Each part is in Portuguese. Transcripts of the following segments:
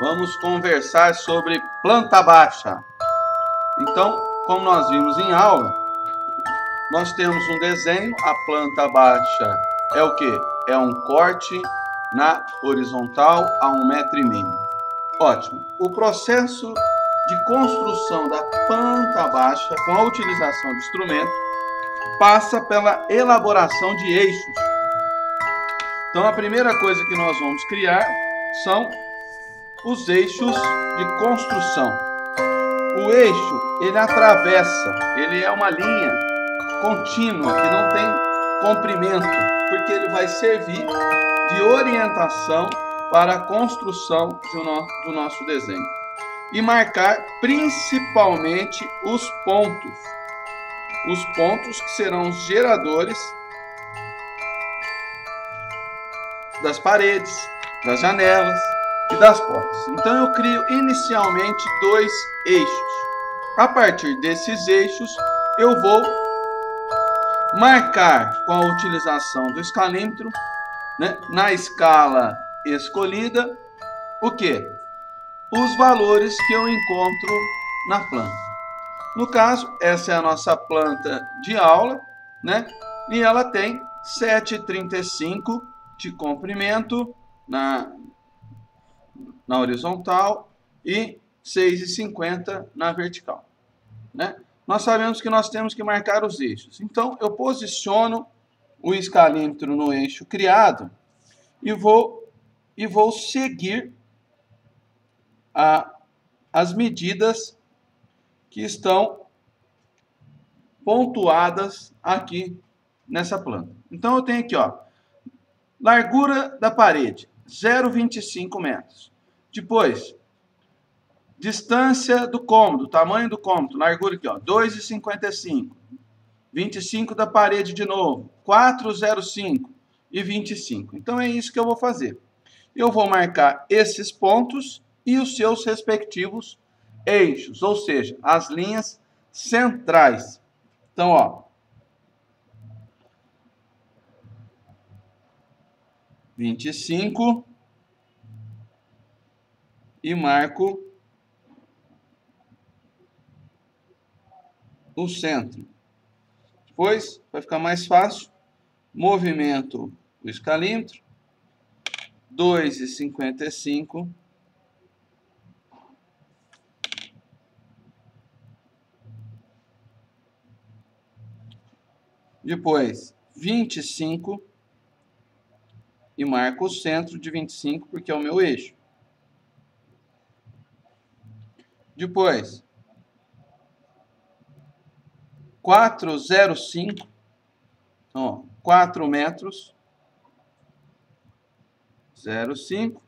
Vamos conversar sobre planta baixa. Então, como nós vimos em aula, nós temos um desenho. A planta baixa é o quê? É um corte na horizontal a 1,5 m. Ótimo. O processo de construção da planta baixa com a utilização de instrumento passa pela elaboração de eixos. Então, a primeira coisa que nós vamos criar são os eixos de construção. O eixo, ele atravessa, ele é uma linha contínua, que não tem comprimento, porque ele vai servir de orientação para a construção do nosso desenho. E marcar principalmente os pontos que serão os geradores das paredes, das janelas e das portas. Então eu crio inicialmente 2 eixos. A partir desses eixos eu vou marcar com a utilização do escalímetro, né, na escala escolhida, o que? Os valores que eu encontro na planta. No caso, essa é a nossa planta de aula, né? E ela tem 7,35 de comprimento na horizontal e 6,50 na vertical, né? Nós sabemos que nós temos que marcar os eixos. Então, eu posiciono o escalímetro no eixo criado e vou seguir as medidas que estão pontuadas aqui nessa planta. Então, eu tenho aqui, ó, largura da parede, 0,25 metros. Depois, distância do cômodo, tamanho do cômodo, largura aqui, ó, 2,55. 25 da parede de novo, 4,05 e 25. Então, é isso que eu vou fazer. Eu vou marcar esses pontos e os seus respectivos eixos, ou seja, as linhas centrais. Então, ó, 25 e marco o centro. Depois, vai ficar mais fácil, movimento o escalímetro, 2,55. Depois, 25 e marco o centro de 25 porque é o meu eixo. Depois, 4,05, ó, 4 metros, 0,5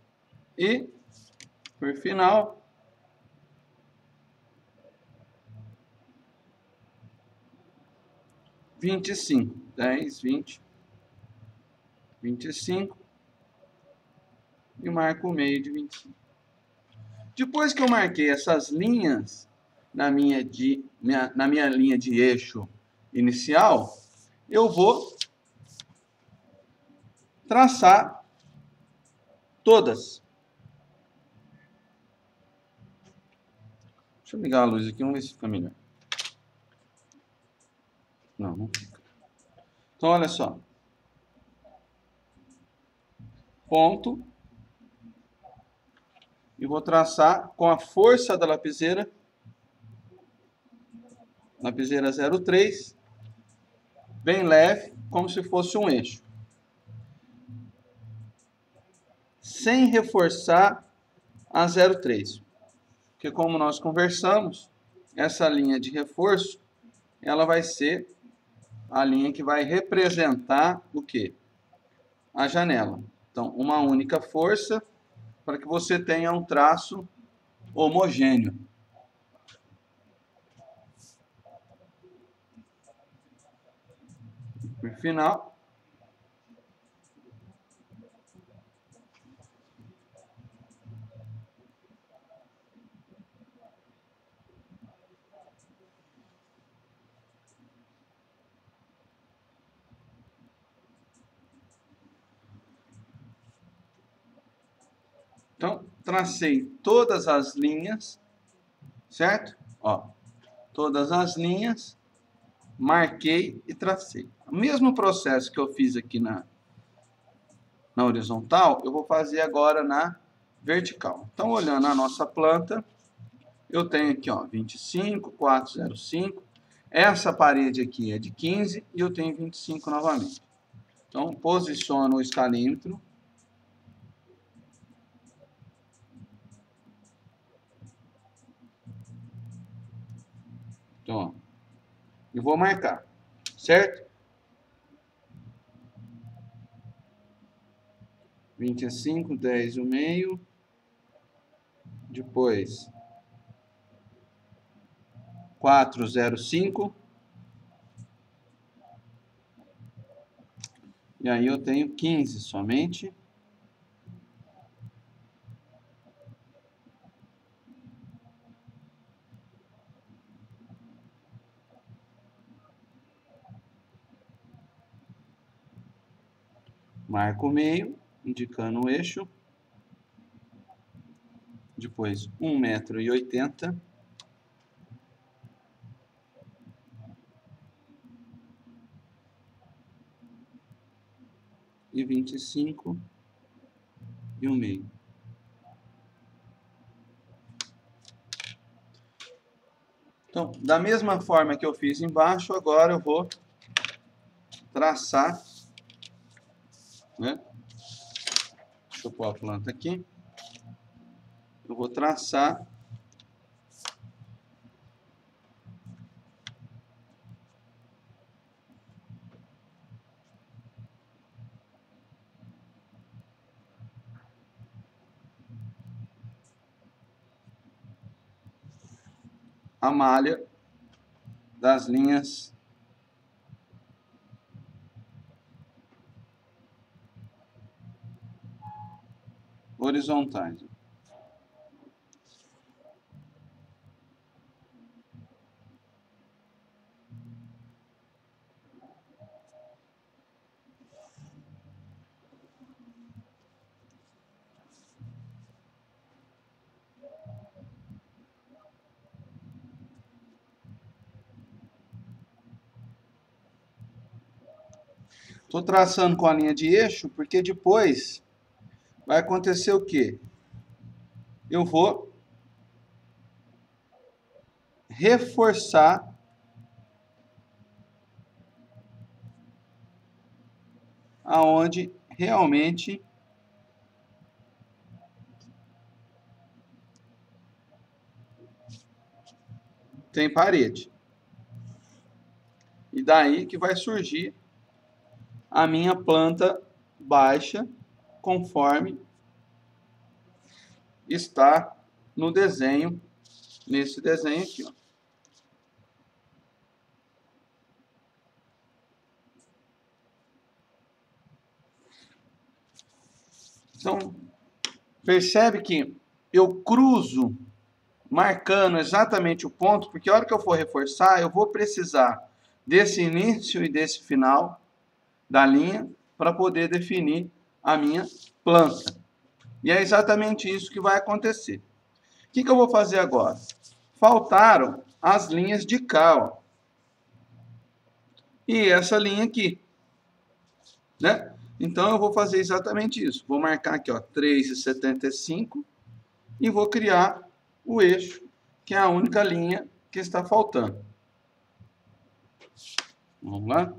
e, por final, 25, 10, 20, 25 e marco o meio de 25. Depois que eu marquei essas linhas na minha linha de eixo inicial, eu vou traçar todas. Deixa eu ligar a luz aqui, vamos ver se fica melhor. Não, não fica. Então, olha só. Ponto. E vou traçar com a força da lapiseira. Lapiseira 03. Bem leve, como se fosse um eixo. Sem reforçar a 03. Porque como nós conversamos, essa linha de reforço, ela vai ser a linha que vai representar o quê? A janela. Então, uma única força para que você tenha um traço homogêneo. Por final, Então, tracei todas as linhas, certo? Ó, todas as linhas, marquei e tracei. O mesmo processo que eu fiz aqui na horizontal, eu vou fazer agora na vertical. Então, olhando a nossa planta, eu tenho aqui, ó, 25, 405. Essa parede aqui é de 15 e eu tenho 25 novamente. Então, posiciono o escalímetro. Então, ó, e vou marcar, certo? 25, 10 e o meio. Depois, 405. E aí eu tenho 15 somente. Marco o meio, indicando o eixo. Depois, 1,80 m. E 25 e o meio. Então, da mesma forma que eu fiz embaixo, agora eu vou traçar, né? Deixa eu pôr a planta aqui. Eu vou traçar a malha das linhas horizontais. Estou traçando com a linha de eixo, porque depois vai acontecer o quê? Eu vou reforçar aonde realmente tem parede. E daí que vai surgir a minha planta baixa, conforme está no desenho, nesse desenho aqui, ó. Então, percebe que eu cruzo marcando exatamente o ponto, porque a hora que eu for reforçar, eu vou precisar desse início e desse final da linha para poder definir a minha planta. E é exatamente isso que vai acontecer. O que eu vou fazer agora? Faltaram as linhas de cá, ó. E essa linha aqui, né? Então, eu vou fazer exatamente isso. Vou marcar aqui, ó, 3,75 e vou criar o eixo, que é a única linha que está faltando. Vamos lá?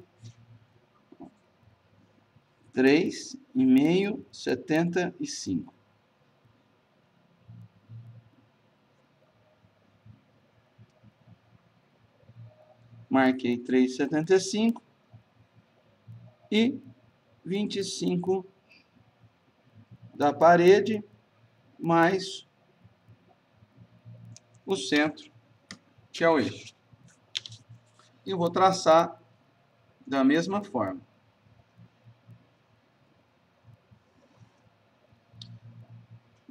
3,5, 75. Marquei 3,75 e 25 da parede mais o centro, que é o eixo. E vou traçar da mesma forma.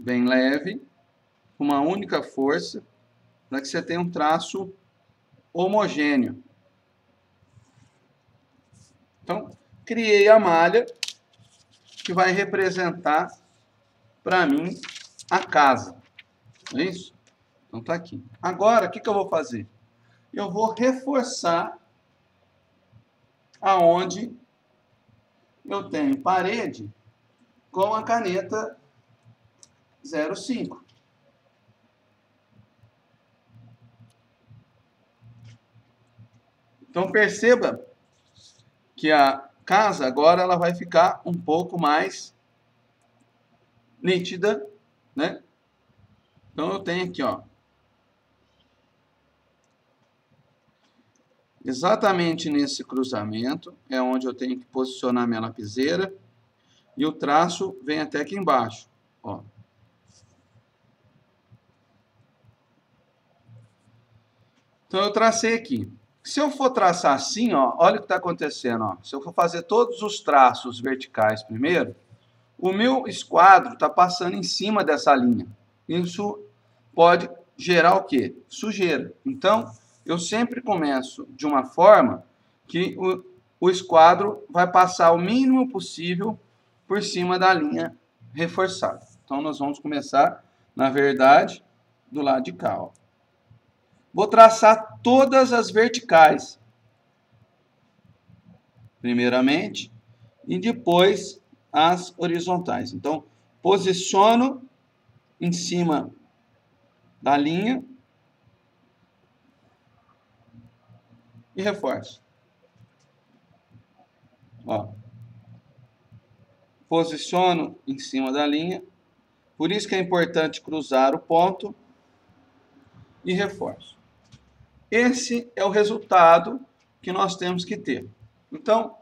Bem leve, com uma única força, para que você tenha um traço homogêneo. Então, criei a malha que vai representar para mim a casa. Não é isso? Então está aqui. Agora, o que eu vou fazer? Eu vou reforçar aonde eu tenho parede com a caneta 05. Então perceba que a casa agora ela vai ficar um pouco mais nítida, né? Então eu tenho aqui, ó, exatamente nesse cruzamento é onde eu tenho que posicionar minha lapiseira e o traço vem até aqui embaixo, ó. Então eu tracei aqui. Se eu for traçar assim, ó, olha o que está acontecendo, ó. Se eu for fazer todos os traços verticais primeiro, o meu esquadro está passando em cima dessa linha. Isso pode gerar o quê? Sujeira. Então, eu sempre começo de uma forma que o esquadro vai passar o mínimo possível por cima da linha reforçada. Então, nós vamos começar, na verdade, do lado de cá, ó. Vou traçar todas as verticais, primeiramente, e depois as horizontais. Então, posiciono em cima da linha e reforço. Ó. Posiciono em cima da linha. Por isso que é importante cruzar o ponto e reforço. Esse é o resultado que nós temos que ter. Então,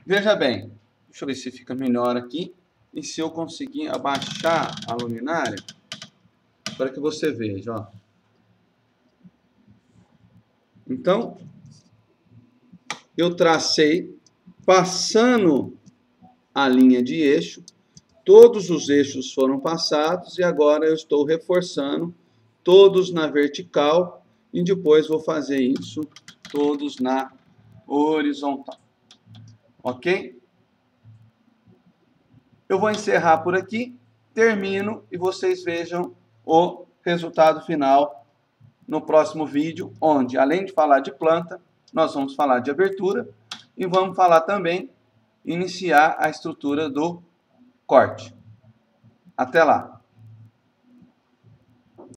veja bem. Deixa eu ver se fica melhor aqui. E se eu conseguir abaixar a luminária, para que você veja, ó. Então, eu tracei passando a linha de eixo, todos os eixos foram passados e agora eu estou reforçando todos na vertical e depois vou fazer isso todos na horizontal. Ok? Eu vou encerrar por aqui, termino e vocês vejam o resultado final no próximo vídeo, onde, além de falar de planta, nós vamos falar de abertura e vamos falar também, iniciar a estrutura do corte. Até lá!